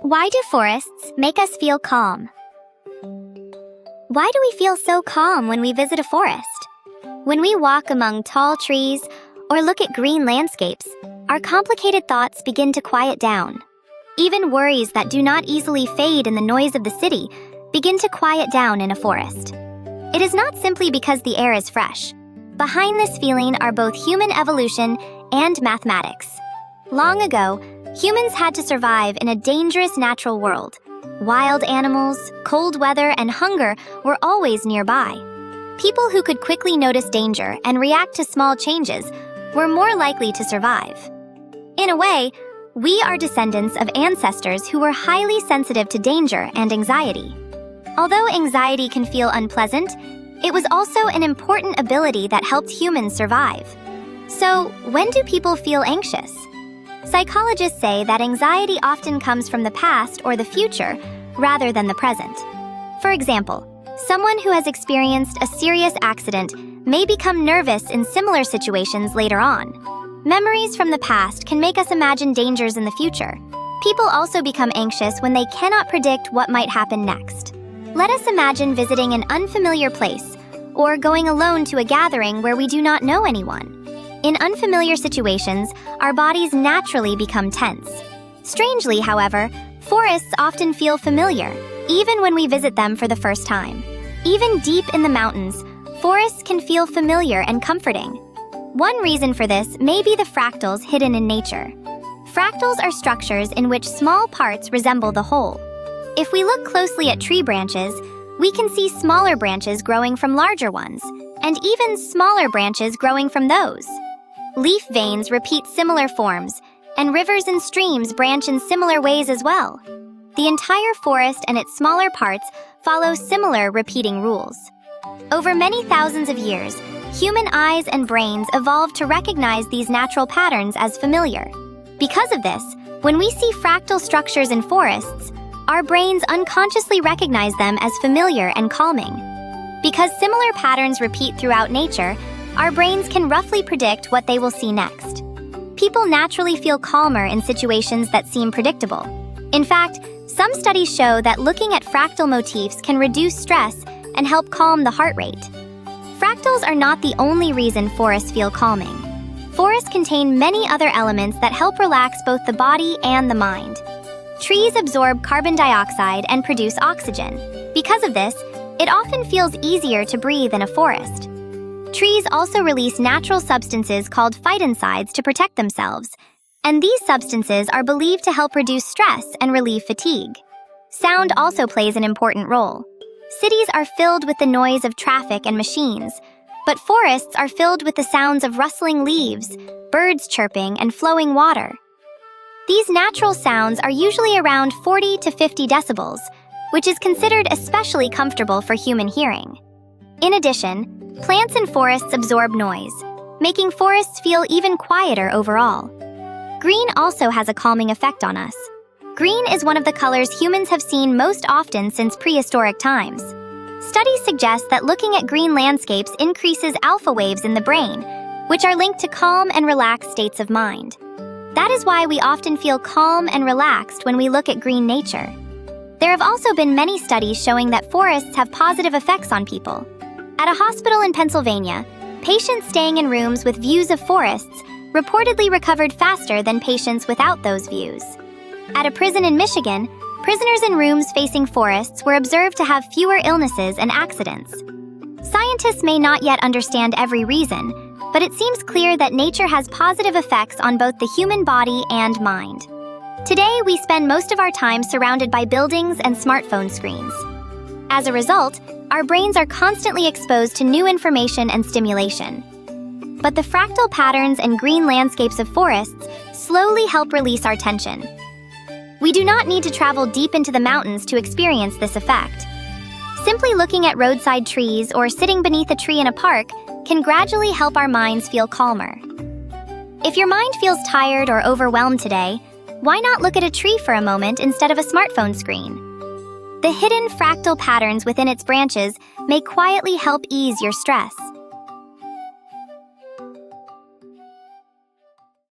Why do forests make us feel calm? Why do we feel so calm when we visit a forest? When we walk among tall trees or look at green landscapes, our complicated thoughts begin to quiet down. Even worries that do not easily fade in the noise of the city begin to quiet down in a forest. It is not simply because the air is fresh. Behind this feeling are both human evolution and mathematics. Long ago, humans had to survive in a dangerous natural world. Wild animals, cold weather, and hunger were always nearby. People who could quickly notice danger and react to small changes were more likely to survive. In a way, we are descendants of ancestors who were highly sensitive to danger and anxiety. Although anxiety can feel unpleasant, it was also an important ability that helped humans survive. So, when do people feel anxious? Psychologists say that anxiety often comes from the past or the future rather than the present. For example, someone who has experienced a serious accident may become nervous in similar situations later on. Memories from the past can make us imagine dangers in the future. People also become anxious when they cannot predict what might happen next. Let us imagine visiting an unfamiliar place or going alone to a gathering where we do not know anyone. In unfamiliar situations, our bodies naturally become tense. Strangely, however, forests often feel familiar, even when we visit them for the first time. Even deep in the mountains, forests can feel familiar and comforting. One reason for this may be the fractals hidden in nature. Fractals are structures in which small parts resemble the whole. If we look closely at tree branches, we can see smaller branches growing from larger ones, and even smaller branches growing from those. Leaf veins repeat similar forms, and rivers and streams branch in similar ways as well. The entire forest and its smaller parts follow similar repeating rules. Over many thousands of years, human eyes and brains evolved to recognize these natural patterns as familiar. Because of this, when we see fractal structures in forests, our brains unconsciously recognize them as familiar and calming. Because similar patterns repeat throughout nature, our brains can roughly predict what they will see next. People naturally feel calmer in situations that seem predictable. In fact, some studies show that looking at fractal motifs can reduce stress and help calm the heart rate. Fractals are not the only reason forests feel calming. Forests contain many other elements that help relax both the body and the mind. Trees absorb carbon dioxide and produce oxygen. Because of this, it often feels easier to breathe in a forest. Trees also release natural substances called phytoncides to protect themselves, and these substances are believed to help reduce stress and relieve fatigue. Sound also plays an important role. Cities are filled with the noise of traffic and machines, but forests are filled with the sounds of rustling leaves, birds chirping, and flowing water. These natural sounds are usually around 40 to 50 decibels, which is considered especially comfortable for human hearing. In addition, plants in forests absorb noise, making forests feel even quieter overall. Green also has a calming effect on us. Green is one of the colors humans have seen most often since prehistoric times. Studies suggest that looking at green landscapes increases alpha waves in the brain, which are linked to calm and relaxed states of mind. That is why we often feel calm and relaxed when we look at green nature. There have also been many studies showing that forests have positive effects on people. At a hospital in Pennsylvania, patients staying in rooms with views of forests reportedly recovered faster than patients without those views. At a prison in Michigan, prisoners in rooms facing forests were observed to have fewer illnesses and accidents. Scientists may not yet understand every reason, but it seems clear that nature has positive effects on both the human body and mind. Today, we spend most of our time surrounded by buildings and smartphone screens. As a result, our brains are constantly exposed to new information and stimulation. But the fractal patterns and green landscapes of forests slowly help release our tension. We do not need to travel deep into the mountains to experience this effect. Simply looking at roadside trees or sitting beneath a tree in a park can gradually help our minds feel calmer. If your mind feels tired or overwhelmed today, why not look at a tree for a moment instead of a smartphone screen? The hidden fractal patterns within its branches may quietly help ease your stress.